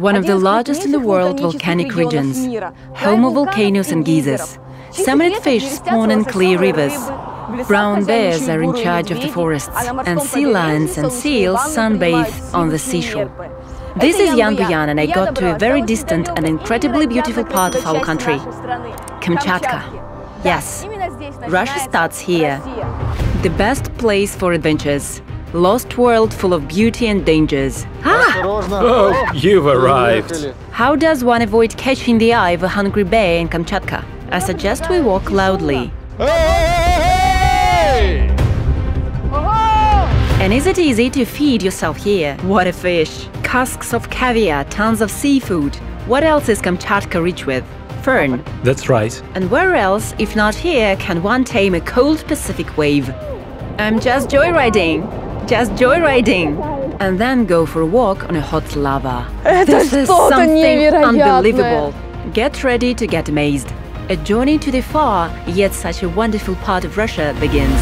one of the largest in the world volcanic regions, home of volcanoes and geysers. Salmonid fish spawn in clear rivers. Brown bears are in charge of the forests, and sea lions and seals sunbathe on the seashore. This is young Buyan, and I got to a very distant and incredibly beautiful part of our country, Kamchatka. Yes, Russia starts here. The best place for adventures. Lost world full of beauty and dangers. Oh, you've arrived. How does one avoid catching the eye of a hungry bear in Kamchatka? I suggest we walk loudly. And is it easy to feed yourself here? What a fish! Casks of caviar, tons of seafood. What else is Kamchatka rich with? Fern. That's right. And where else, if not here, can one tame a cold Pacific wave? I'm just joyriding! Just joyriding! And then go for a walk on a hot lava. This is something unbelievable. Get ready to get amazed. A journey to the far, yet such a wonderful part of Russia begins.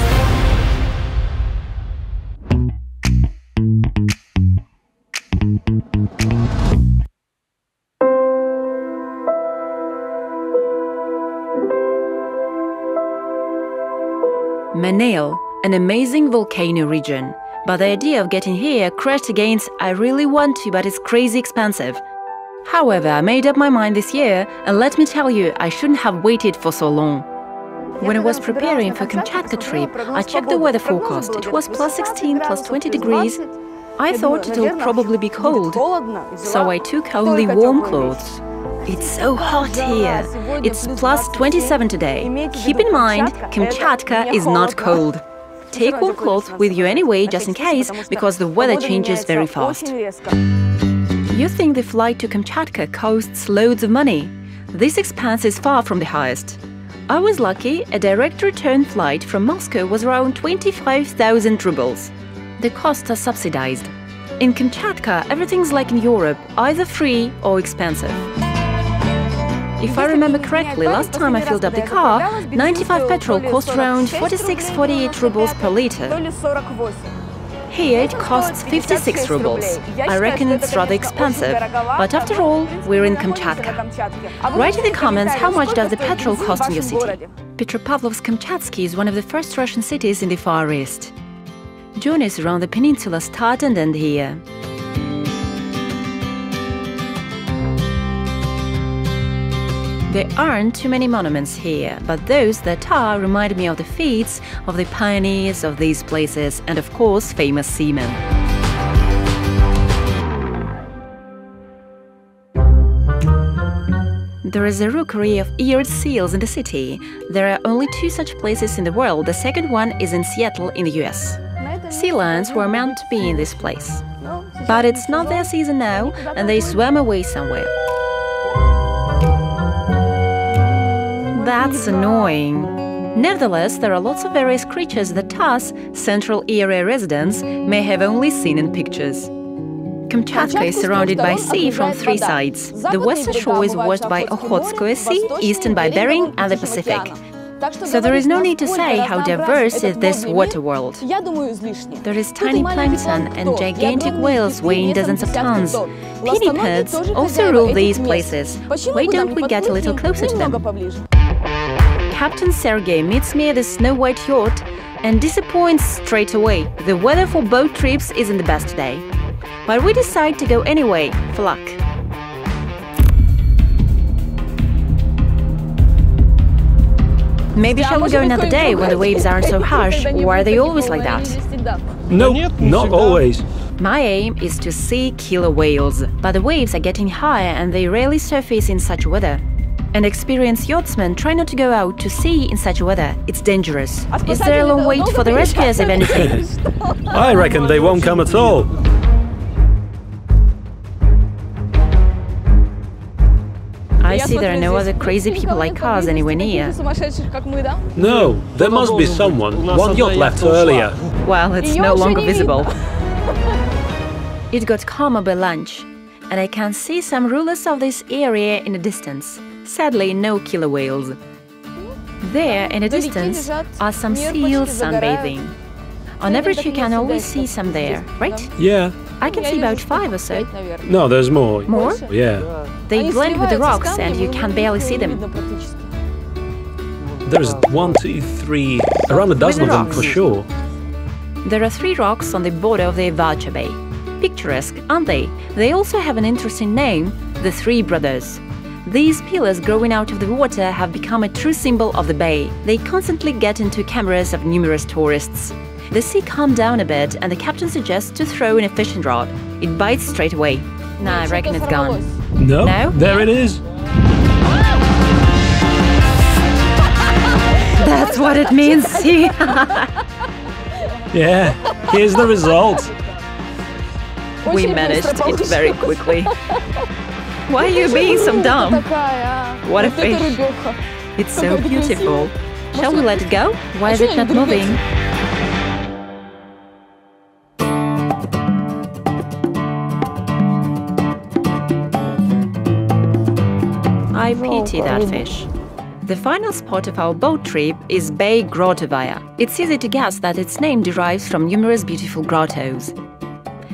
Manail, an amazing volcano region. But the idea of getting here crashed against I really want to, but it's crazy expensive. However, I made up my mind this year, and let me tell you, I shouldn't have waited for so long. When I was preparing for Kamchatka trip, I checked the weather forecast. It was +16, +20 degrees. I thought it'll probably be cold, so I took only warm clothes. It's so hot here. It's +27 today. Keep in mind, Kamchatka is not cold. Take warm clothes with you anyway, just in case, because the weather changes very fast. You think the flight to Kamchatka costs loads of money? This expense is far from the highest. I was lucky, a direct return flight from Moscow was around 25,000 rubles. The costs are subsidized. In Kamchatka, everything's like in Europe, either free or expensive. If I remember correctly, last time I filled up the car, 95 petrol cost around 46–48 rubles per liter. Here it costs 56 rubles. I reckon it's rather expensive, but after all, we're in Kamchatka. Write in the comments how much does the petrol cost in your city. Petropavlovsk-Kamchatsky is one of the first Russian cities in the Far East. Journeys around the peninsula start and end here. There aren't too many monuments here, but those that are remind me of the feats of the pioneers of these places and, of course, famous seamen. There is a rookery of eared seals in the city. There are only 2 such places in the world. The second one is in Seattle in the US. Sea lions were meant to be in this place. But it's not their season now, and they swam away somewhere. That's annoying. Nevertheless, there are lots of various creatures that us, Central Area residents, may have only seen in pictures. Kamchatka is surrounded by sea from 3 sides. The western shore is washed by Okhotskaya Sea, eastern by Bering and the Pacific. So there is no need to say how diverse is this water world. There is tiny plankton and gigantic whales weighing dozens of tons. Pinnipeds also rule these places. Why don't we get a little closer to them? Captain Sergei meets me at the snow-white yacht and disappoints straight away. The weather for boat trips isn't the best today. But we decide to go anyway, for luck. Maybe shall we go another day when the waves aren't so harsh, or are they always like that? No, not always. My aim is to see killer whales, but the waves are getting higher and they rarely surface in such weather. And experienced yachtsmen try not to go out to sea in such weather. It's dangerous. Is there a long wait for the rescuers, if anything? I reckon they won't come at all. I see there are no other crazy people like us anywhere near. No, there must be someone. One yacht left earlier. Well, it's no longer visible. It got calmer by lunch, and I can see some rulers of this area in the distance. Sadly, no killer whales. There, in the distance, are some seals sunbathing. On average, you can always see some there, right? Yeah, I can see about 5 or so. No, there's more. More? Yeah. They blend with the rocks and you can barely see them. There's 1, 2, 3, around a dozen of them for sure. There are 3 rocks on the border of the Vacha Bay. Picturesque, aren't they? They also have an interesting name, the Three Brothers. These pillars growing out of the water have become a true symbol of the bay. They constantly get into cameras of numerous tourists. The sea calmed down a bit and the captain suggests to throw in a fishing rod. It bites straight away. Nah, I reckon it's gone. No? No? There it is. That's what it means, see? Yeah, here's the result. We managed it very quickly. Why are you being so dumb? What a fish. It's so beautiful. Shall we let it go? Why is it not moving? I pity that fish. The final spot of our boat trip is Bay Grottovaya. It's easy to guess that its name derives from numerous beautiful grottos.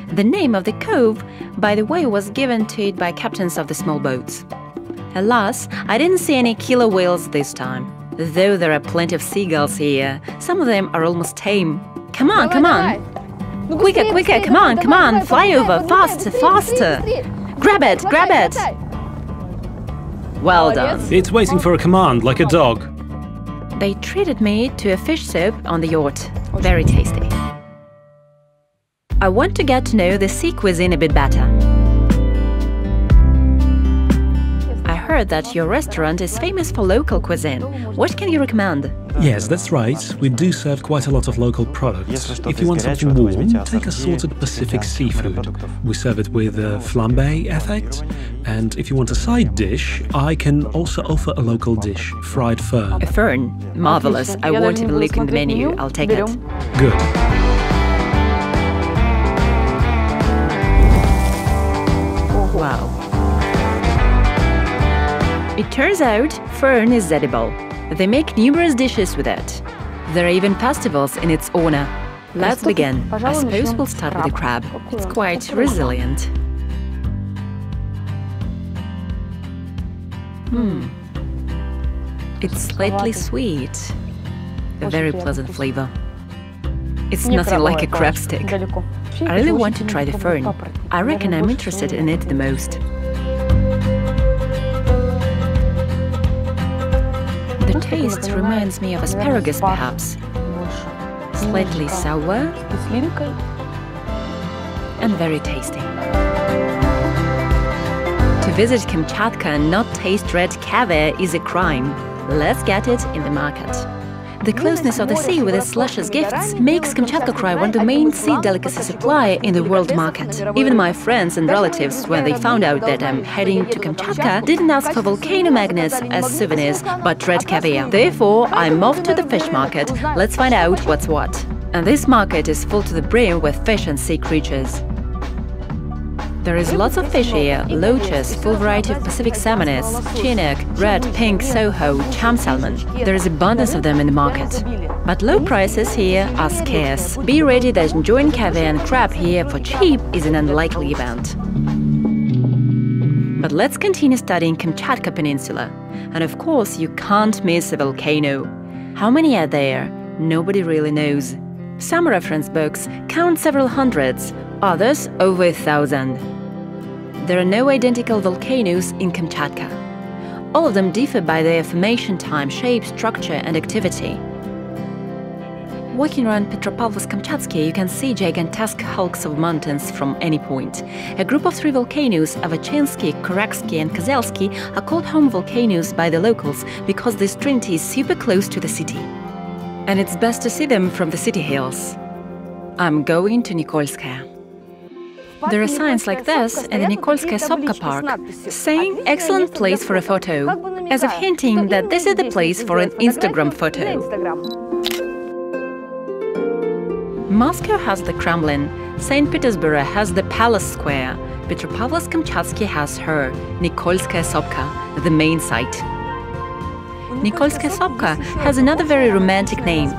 The name of the cove, by the way, was given to it by captains of the small boats. Alas, I didn't see any killer whales this time, though there are plenty of seagulls here. Some of them are almost tame. Come on, come on! Quicker, quicker, come on, fly over, faster, faster! Grab it, grab it! Well done. It's waiting for a command, like a dog. They treated me to a fish soup on the yacht. Very tasty. I want to get to know the sea cuisine a bit better. I heard that your restaurant is famous for local cuisine. What can you recommend? Yes, that's right. We do serve quite a lot of local products. If you want something warm, take assorted Pacific seafood. We serve it with a flambe effect. And if you want a side dish, I can also offer a local dish, fried fern. A fern? Marvelous. I won't even look in the menu. I'll take it. Good. Wow. It turns out fern is edible. They make numerous dishes with it. There are even festivals in its honor. Let's begin. I suppose we'll start with the crab. It's quite resilient. It's slightly sweet. A very pleasant flavor. It's nothing like a crab stick. I really want to try the fern. I reckon I'm interested in it the most. The taste reminds me of asparagus, perhaps. Slightly sour and very tasty. To visit Kamchatka and not taste red caviar is a crime. Let's get it in the market. The closeness of the sea with its luscious gifts makes Kamchatka Krai one of the main sea delicacy supplier in the world market. Even my friends and relatives, when they found out that I'm heading to Kamchatka, didn't ask for volcano magnets as souvenirs, but red caviar. Therefore, I'm off to the fish market. Let's find out what's what. And this market is full to the brim with fish and sea creatures. There is lots of fish here, loaches, full variety of Pacific salmonids, chinook, red, pink, soho, cham salmon. There is abundance of them in the market. But low prices here are scarce. Be ready that enjoying caviar and crab here for cheap is an unlikely event. But let's continue studying Kamchatka Peninsula. And of course, you can't miss a volcano. How many are there? Nobody really knows. Some reference books count several hundreds, others over 1,000. There are no identical volcanoes in Kamchatka. All of them differ by their formation time, shape, structure and activity. Walking around Petropavlovsk-Kamchatsky, you can see gigantesque hulks of mountains from any point. A group of 3 volcanoes, Avachinsky, Koraksky and Kozelsky, are called home volcanoes by the locals because this trinity is super close to the city. And it's best to see them from the city hills. I'm going to Nikolskaya. There are signs like this in the Nikolskaya Sopka park, saying excellent place for a photo, as if hinting that this is the place for an Instagram photo. Moscow has the Kremlin, St. Petersburg has the Palace Square, Petropavlovsk-Kamchatsky has her, Nikolskaya Sopka, the main site. Nikolskaya Sopka has another very romantic name,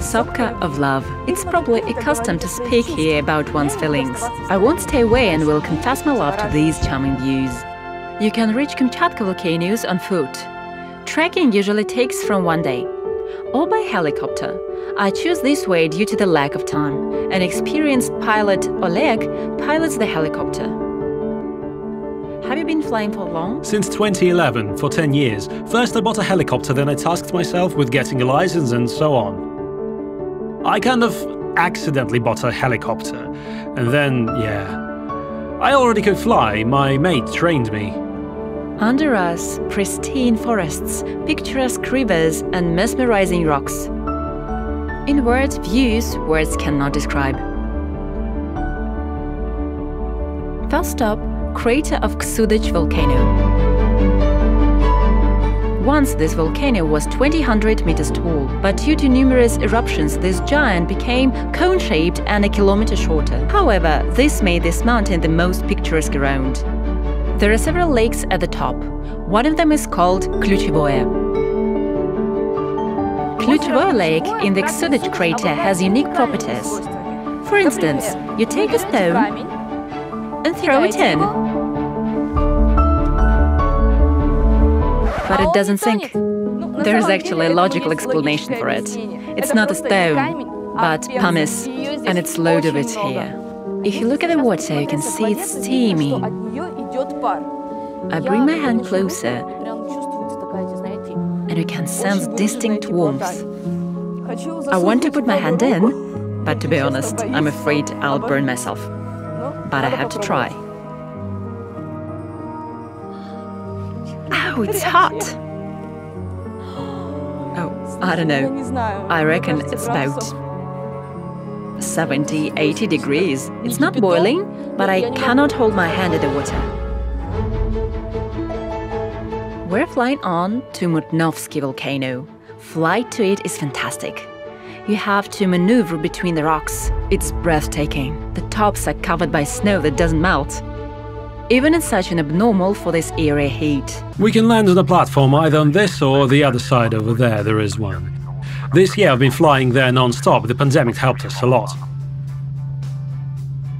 Sopka of love. It's probably a custom to speak here about one's feelings. I won't stay away and will confess my love to these charming views. You can reach Kamchatka volcanoes on foot. Trekking usually takes from 1 day, or by helicopter. I choose this way due to the lack of time. An experienced pilot, Oleg, pilots the helicopter. Have you been flying for long? Since 2011, for 10 years. First I bought a helicopter, then I tasked myself with getting a license and so on. I kind of accidentally bought a helicopter. And then, I already could fly, my mate trained me. Under us, pristine forests, picturesque rivers and mesmerizing rocks. In words, views words cannot describe. First stop, crater of Ksudach volcano. Once this volcano was 2,000 meters tall, but due to numerous eruptions this giant became cone-shaped and a kilometer shorter. However, this made this mountain the most picturesque around. There are several lakes at the top. One of them is called Ключевое. Ключевое Lake in the Ksudach crater has unique properties. For instance, you take a stone and throw it in. But it doesn't sink. There is actually a logical explanation for it. It's not a stone, but pumice, and it's loads of it here. If you look at the water, you can see it's steamy. I bring my hand closer, and you can sense distinct warmth. I want to put my hand in, but to be honest, I'm afraid I'll burn myself. But I have to try. Oh, it's hot! Oh, I don't know. I reckon it's about 70, 80 degrees. It's not boiling, but I cannot hold my hand in the water. We're flying on to Mutnovskaya volcano. Flight to it is fantastic. You have to maneuver between the rocks. It's breathtaking. The tops are covered by snow that doesn't melt. Even in such an abnormal for this area heat. We can land on a platform either on this or the other side over there is one. This year I've been flying there non-stop. The pandemic helped us a lot.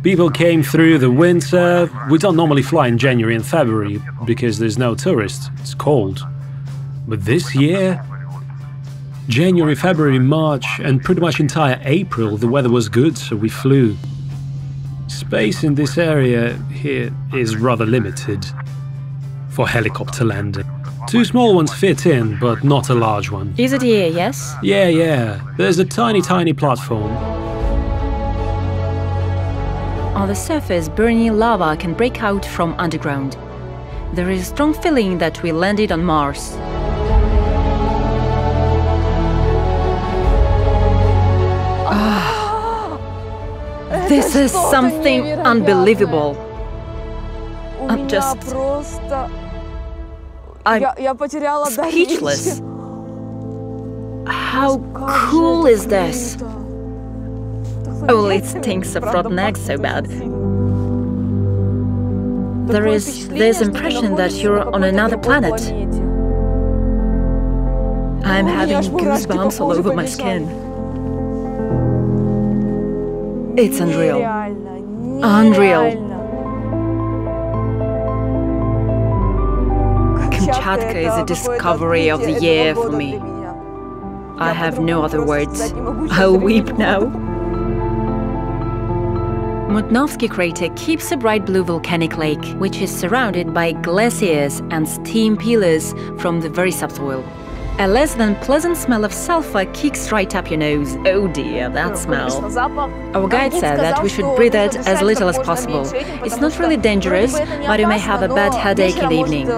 People came through the winter. We don't normally fly in January and February because there's no tourists. It's cold. But this year, January, February, March and pretty much entire April, the weather was good, so we flew. Space in this area here is rather limited for helicopter landing. Two small ones fit in, but not a large one. Is it here, yes? Yeah. There's a tiny platform. On the surface, burning lava can break out from underground. There is a strong feeling that we landed on Mars. This is something unbelievable. I'm speechless. How cool is this? Only it stinks of rotten eggs so bad. There is this impression that you're on another planet. I'm having goosebumps all over my skin. It's unreal. Unreal. Kamchatka is a discovery of the year for me. I have no other words. I'll weep now. Mutnovskaya crater keeps a bright blue volcanic lake, which is surrounded by glaciers and steam pillars from the very subsoil. A less than pleasant smell of sulfur kicks right up your nose. Oh dear, that smell. Our guide said that we should breathe it as little as possible. It's not really dangerous, but you may have a bad headache in the evening.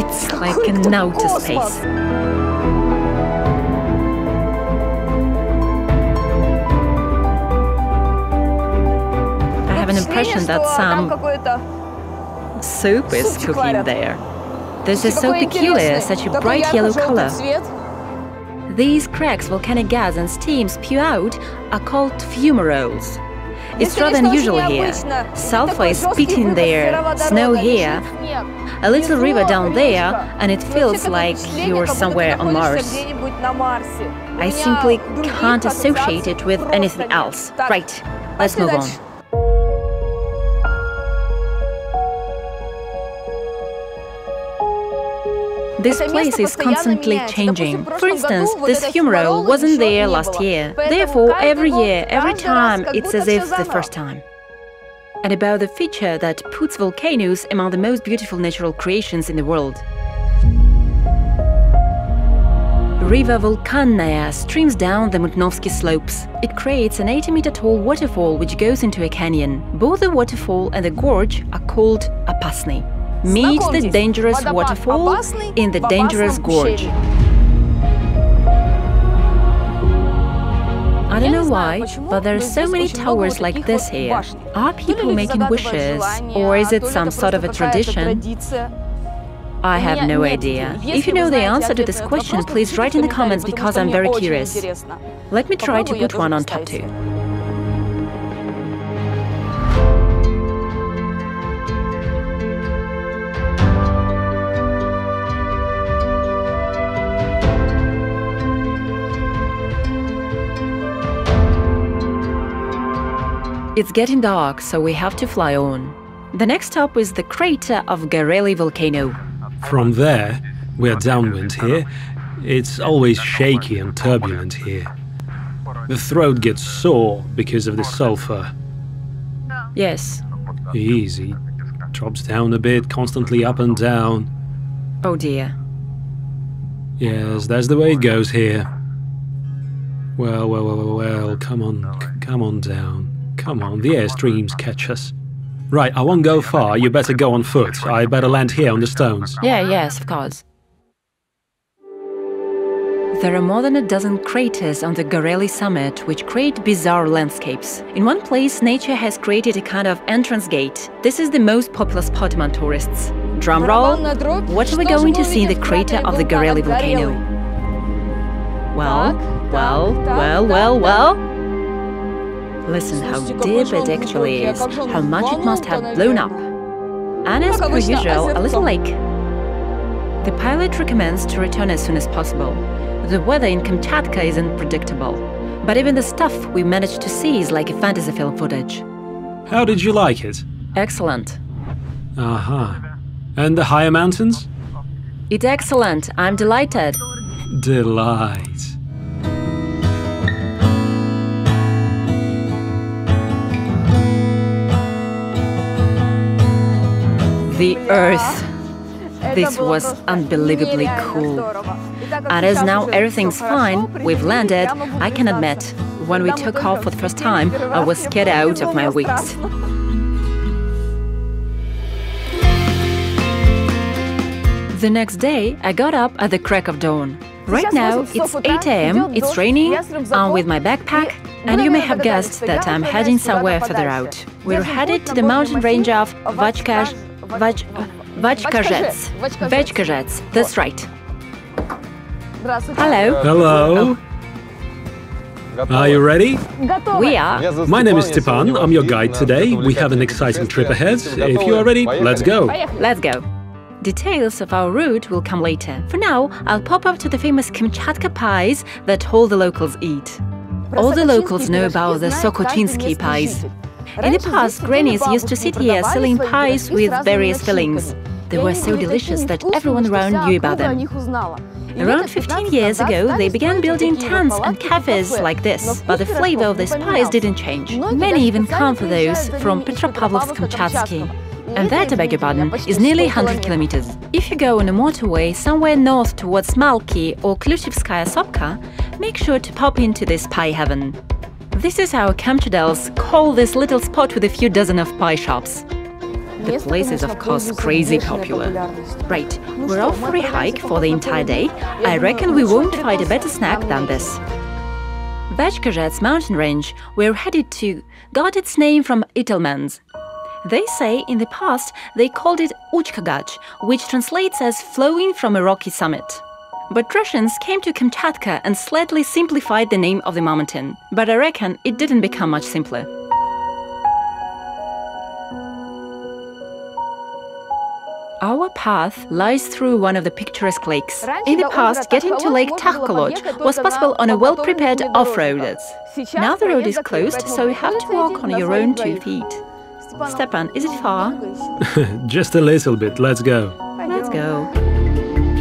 It's like an outer space. I have an impression that some soup is cooking there. This is so peculiar, such a bright yellow color. These cracks volcanic gas and steam spew out are called fumaroles. It's rather unusual here. Sulfur is spitting there, snow here, a little river down there, and it feels like you're somewhere on Mars. I simply can't associate it with anything else. Right, let's move on. This place is constantly changing. For instance, this fumarole wasn't there last year. Therefore, every year, every time, it's as if the first time. And about the feature that puts volcanoes among the most beautiful natural creations in the world. River Volcanoe streams down the Mutnovsky slopes. It creates an 80-meter-tall waterfall which goes into a canyon. Both the waterfall and the gorge are called Opasny. Meet the dangerous waterfall in the dangerous gorge. I don't know why, but there are so many towers like this here. Are people making wishes, or is it some sort of a tradition? I have no idea. If you know the answer to this question, please write in the comments because I'm very curious. Let me try to put one on top too. It's getting dark, so we have to fly on. The next stop is the crater of Gorely volcano. From there, we're downwind here. It's always shaky and turbulent here. The throat gets sore because of the sulfur. Yes. Easy. Drops down a bit, constantly up and down. Oh dear. Yes, that's the way it goes here. Well, come on down. Come on, the airstreams catch us. Right, I won't go far, you better go on foot. I better land here on the stones. Yes, of course. There are more than a dozen craters on the Gorely summit which create bizarre landscapes. In one place, nature has created a kind of entrance gate. This is the most popular spot among tourists. Drum roll, what are we going to see in the crater of the Gorely volcano? Well. Listen how deep it actually is, how much it must have blown up. And as per usual, a little lake. The pilot recommends to return as soon as possible. The weather in Kamchatka is unpredictable. But even the stuff we managed to see is like a fantasy film footage. How did you like it? Excellent. And the higher mountains? It's excellent. I'm delighted. Delight. The Earth. This was unbelievably cool. And as now everything's fine, we've landed, I can admit, when we took off for the first time, I was scared out of my wits. The next day, I got up at the crack of dawn. Right now, it's 8 a.m., it's raining, I'm with my backpack, and you may have guessed that I'm heading somewhere further out. We're headed to the mountain range of Vachkazhets, that's right. Hello. Hello. Are you ready? We are. My name is Stepan, I'm your guide today. We have an exciting trip ahead. If you are ready, let's go. Let's go. Details of our route will come later. For now, I'll pop up to the famous Kamchatka pies that all the locals eat. All the locals know about the Sokochinsky pies. In the past, grannies used to sit here selling pies with various fillings. They were so delicious that everyone around knew about them. Around 15 years ago, they began building tents and cafes like this, but the flavor of these pies didn't change. Many even come for those from Petropavlovsk-Kamchatsky. And that, I beg your pardon, is nearly 100 kilometers. If you go on a motorway somewhere north towards Malki or Nikolskaya Sopka, make sure to pop into this pie heaven. This is how Kamchadals call this little spot with a few dozen of pie shops. The place is, of course, crazy popular. Right, we're off for a hike for the entire day. I reckon we won't find a better snack than this. Vachkazhets mountain range we're headed to got its name from Itelmens. They say in the past they called it Uchkagach, which translates as flowing from a rocky summit. But Russians came to Kamchatka and slightly simplified the name of the mountain, but I reckon it didn't become much simpler. Our path lies through one of the picturesque lakes. In the past, getting to Lake Takholodge was possible on a well-prepared off-roaders. Now the road is closed, so you have to walk on your own 2 feet. Stepan, is it far? Just a little bit, let's go. Let's go.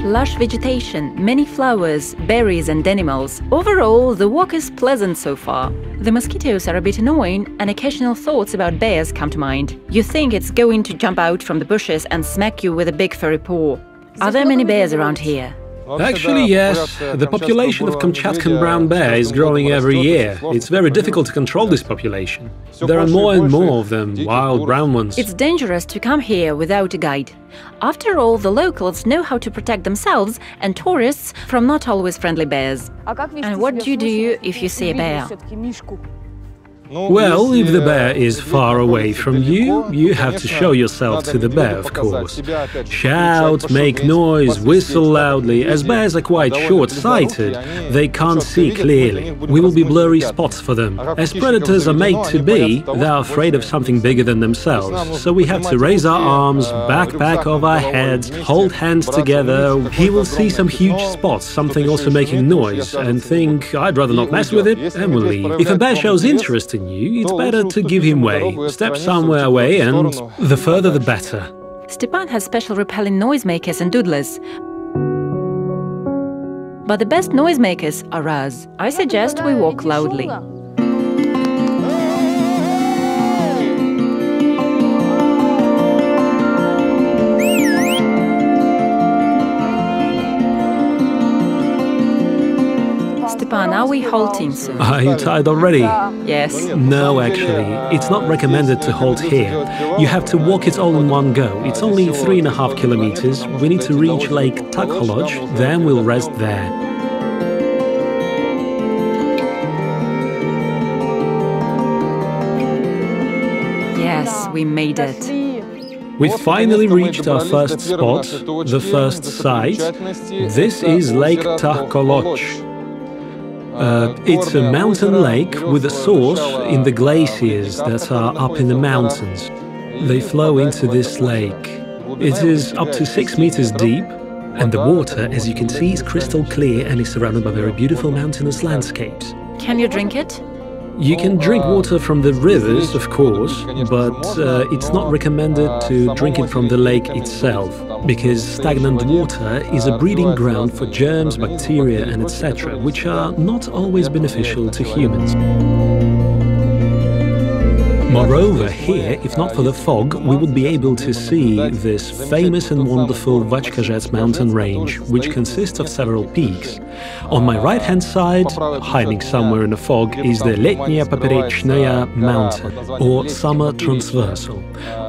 Lush vegetation, many flowers, berries and animals. Overall, the walk is pleasant so far. The mosquitoes are a bit annoying and occasional thoughts about bears come to mind. You think it's going to jump out from the bushes and smack you with a big furry paw. Are there many bears around here? Actually, yes. The population of Kamchatkan brown bear is growing every year. It's very difficult to control this population. There are more and more of them, wild brown ones. It's dangerous to come here without a guide. After all, the locals know how to protect themselves and tourists from not always friendly bears. And what do you do if you see a bear? Well, if the bear is far away from you, you have to show yourself to the bear, of course. Shout, make noise, whistle loudly. As bears are quite short-sighted, they can't see clearly. We will be blurry spots for them. As predators are made to be, they are afraid of something bigger than themselves. So we have to raise our arms, back over our heads, hold hands together. He will see some huge spots, something also making noise, and think, I'd rather not mess with it, and will leave. If a bear shows interest in you, it's better to give him way. Step somewhere away, and the further the better. Stepan has special repelling noisemakers and doodlers. But the best noisemakers are us. I suggest we walk loudly. Stepan, are we halting soon? Are you tired already? Yes. No, actually, it's not recommended to halt here. You have to walk it all in one go. It's only 3.5 kilometers. We need to reach Lake Takholodge, then we'll rest there. Yes, we made it. We finally reached our first spot, the first site. This is Lake Takholodge. It's a mountain lake with a source in the glaciers that are up in the mountains. They flow into this lake. It is up to 6 meters deep, and the water, as you can see, is crystal clear and is surrounded by very beautiful mountainous landscapes. Can you drink it? You can drink water from the rivers, of course, but it's not recommended to drink it from the lake itself, because stagnant water is a breeding ground for germs, bacteria and etc., which are not always beneficial to humans. Moreover, here, if not for the fog, we would be able to see this famous and wonderful Vachkazhets mountain range, which consists of several peaks. On my right-hand side, hiding somewhere in the fog, is the Letnaya Poperechnaya mountain, or summer transversal.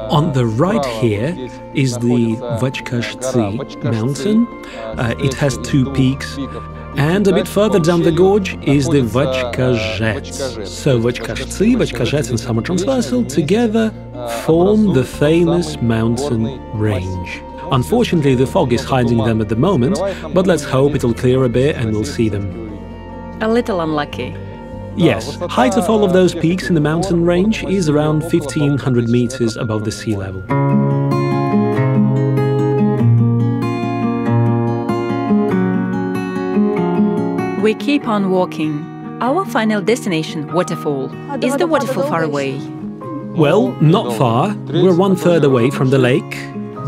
On the right here is the Vachkazhets mountain. It has 2 peaks. And a bit further down the gorge is the Vachkazhets. So Vachkazhets and Summer Transversal together form the famous mountain range. Unfortunately, the fog is hiding them at the moment, but let's hope it'll clear a bit and we'll see them. A little unlucky. Yes, height of all of those peaks in the mountain range is around 1,500 meters above the sea level. We keep on walking. Our final destination, waterfall. Is the waterfall far away? Well, not far. We're 1/3 away from the lake.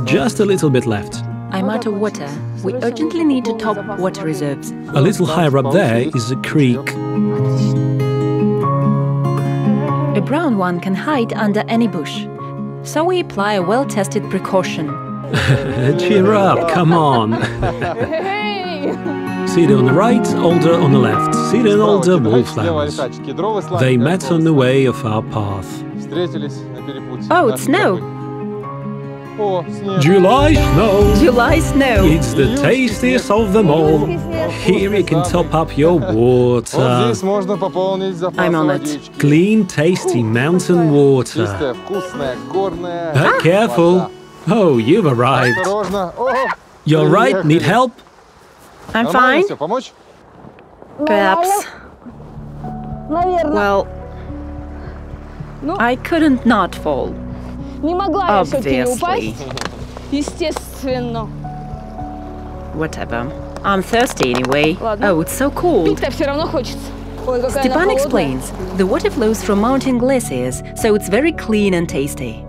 Just a little bit left. I'm out of water. We urgently need to top water reserves. A little higher up there is a creek. A brown one can hide under any bush. So we apply a well-tested precaution. Cheer up, come on. Cedar on the right, alder on the left. Cedar and alder, wallflowers. They met on the way of our path. Oh, it's snow! July snow! July snow! It's the tastiest of them all. Here you can top up your water. I'm on it. Clean, tasty mountain water. Careful! Oh, you've arrived. You're right, need help? I'm fine. Perhaps. Well, I couldn't not fall. Obviously. Whatever. I'm thirsty anyway. Oh, it's so cold. Stepan explains, the water flows from mountain glaciers, so it's very clean and tasty.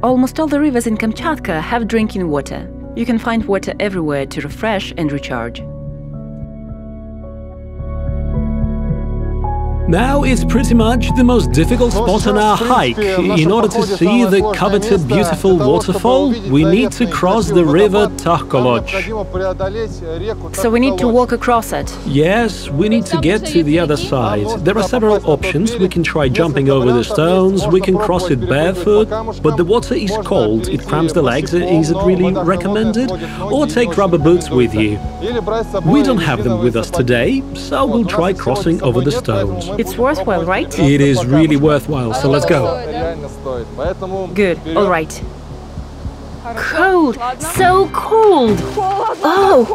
Almost all the rivers in Kamchatka have drinking water. You can find water everywhere to refresh and recharge. Now it's pretty much the most difficult spot on our hike. In order to see the coveted beautiful waterfall, we need to cross the river Takhkoloch. So we need to walk across it? Yes, we need to get to the other side. There are several options. We can try jumping over the stones, we can cross it barefoot, but the water is cold, it cramps the legs. Is it really recommended? Or take rubber boots with you. We don't have them with us today, so we'll try crossing over the stones. It's worthwhile, right? It is really worthwhile, so let's go. Good, all right. Cold! So cold! Oh!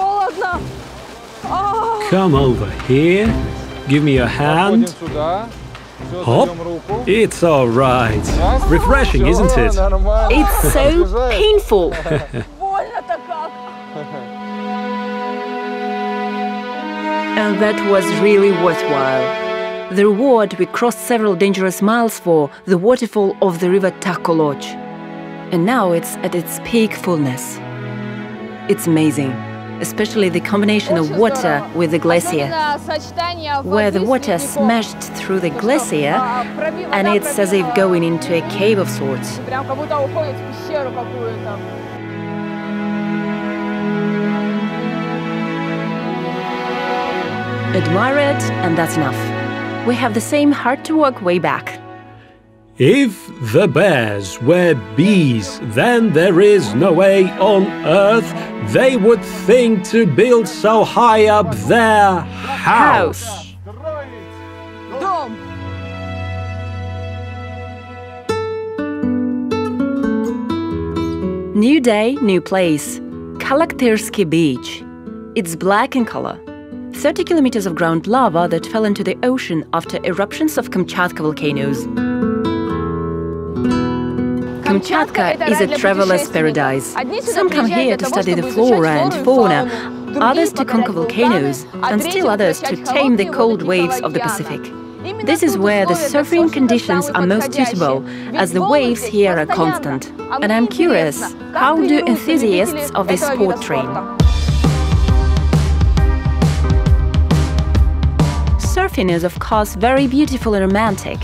Come over here. Give me your hand. Hop. It's all right. Refreshing, isn't it? It's so painful. And that was really worthwhile. The reward we crossed several dangerous miles for, the waterfall of the river Takhkoloch. And now it's at its peak fullness. It's amazing, especially the combination of water with the glacier, where the water smashed through the glacier and it's as if going into a cave of sorts. Admire it, and that's enough. We have the same hard-to-walk way back. If the bears were bees, then there is no way on earth they would think to build so high up their house. New day, new place. Khalaktyrsky Beach. It's black in color. 30 kilometers of ground lava that fell into the ocean after eruptions of Kamchatka volcanoes. Kamchatka is a traveler's paradise. Some come here to study the flora and fauna, others to conquer volcanoes, and still others to tame the cold waves of the Pacific. This is where the surfing conditions are most suitable, as the waves here are constant. And I'm curious, how do enthusiasts of this sport train? Surfing is, of course, very beautiful and romantic,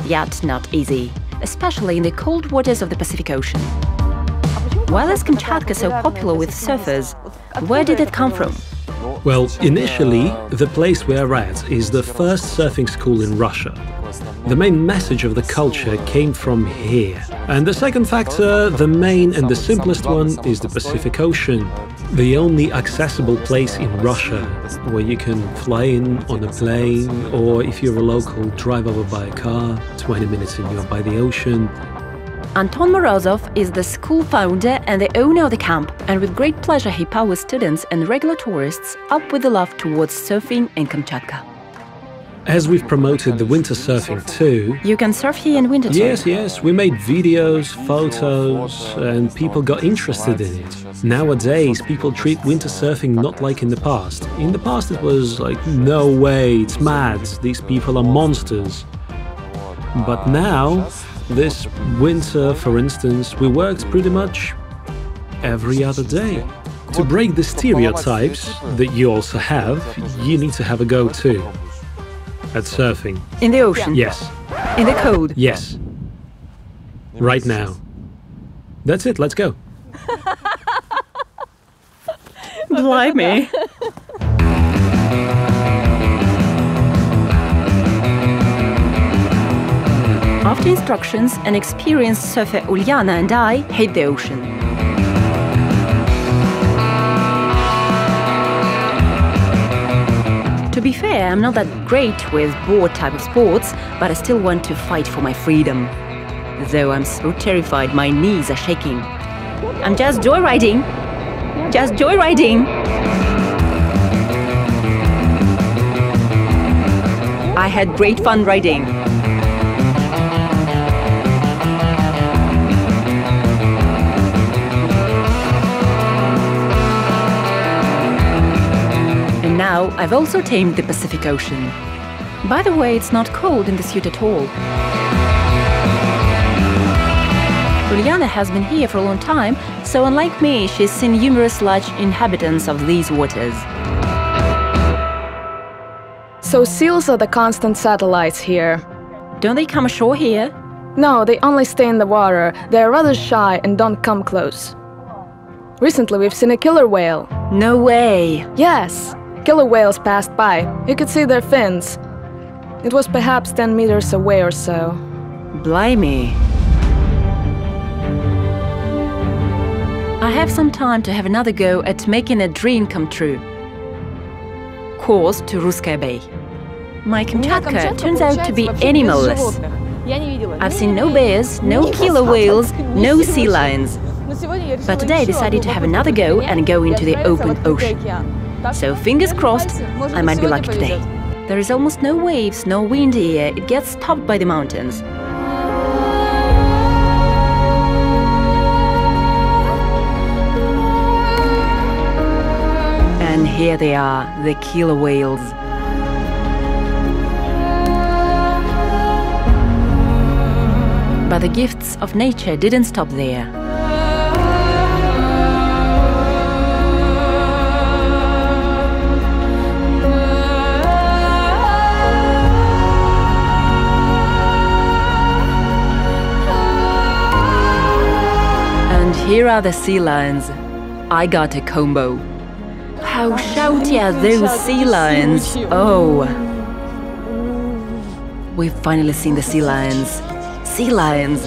yet not easy, especially in the cold waters of the Pacific Ocean. Why is Kamchatka so popular with surfers? Where did it come from? Well, initially, the place we are at is the first surfing school in Russia. The main message of the culture came from here. And the second factor, the main and the simplest one, is the Pacific Ocean. The only accessible place in Russia where you can fly in on a plane, or if you're a local, drive over by a car, 20 minutes and you're by the ocean. Anton Morozov is the school founder and the owner of the camp, and with great pleasure he powers students and regular tourists up with the love towards surfing in Kamchatka. As we've promoted the winter surfing too... You can surf here in winter too? Yes, we made videos, photos, and people got interested in it. Nowadays, people treat winter surfing not like in the past. In the past it was like, no way, it's mad, these people are monsters. But now, this winter, for instance, we worked pretty much every other day. To break the stereotypes that you also have, you need to have a go too. At surfing. In the ocean? Yes. In the cold? Yes. Right now. That's it, let's go. Blimey. After instructions, an experienced surfer Ulyana and I hit the ocean. To be fair, I'm not that great with board type of sports, but I still want to fight for my freedom. Though I'm so terrified, my knees are shaking. I'm just joyriding. Just joyriding. I had great fun riding. now I've also tamed the Pacific Ocean. By the way, it's not cold in this yacht at all. Ulyana has been here for a long time, so unlike me, she's seen numerous large inhabitants of these waters. So seals are the constant satellites here. Don't they come ashore here? No, they only stay in the water. They're rather shy and don't come close. Recently we've seen a killer whale. No way! Yes! Killer whales passed by. You could see their fins. It was perhaps 10 meters away or so. Blimey! I have some time to have another go at making a dream come true. Course to Ruskaya Bay. My Kamchatka turns out to be animalless. I've seen no bears, no killer whales, no sea lions. But today I decided to have another go and go into the open ocean. So fingers crossed, I might be lucky today. There is almost no waves, no wind here, it gets stopped by the mountains. And here they are, the killer whales. But the gifts of nature didn't stop there. And here are the sea lions. I got a combo. How shouty are those sea lions! Oh! We've finally seen the sea lions. Sea lions!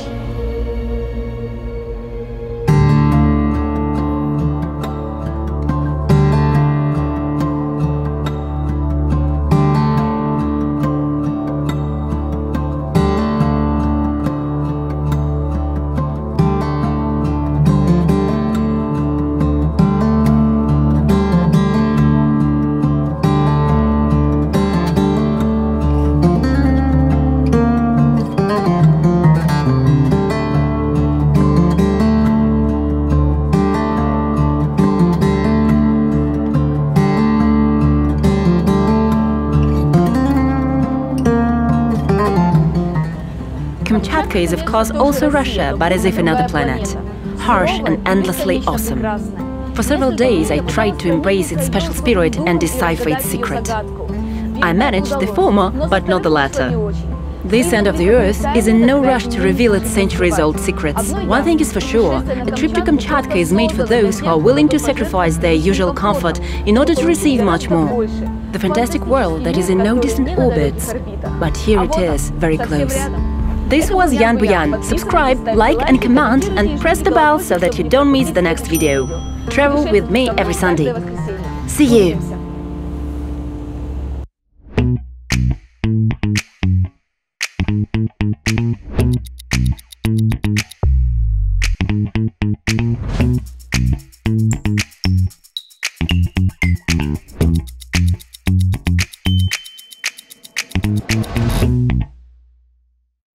Kamchatka is of course also Russia, but as if another planet. Harsh and endlessly awesome. For several days I tried to embrace its special spirit and decipher its secret. I managed the former, but not the latter. This end of the earth is in no rush to reveal its centuries-old secrets. One thing is for sure, a trip to Kamchatka is made for those who are willing to sacrifice their usual comfort in order to receive much more. The fantastic world that is in no distant orbits. But here it is, very close. This was Yan Buyan. Subscribe, like and comment and press the bell so that you don't miss the next video. Travel with me every Sunday. See you!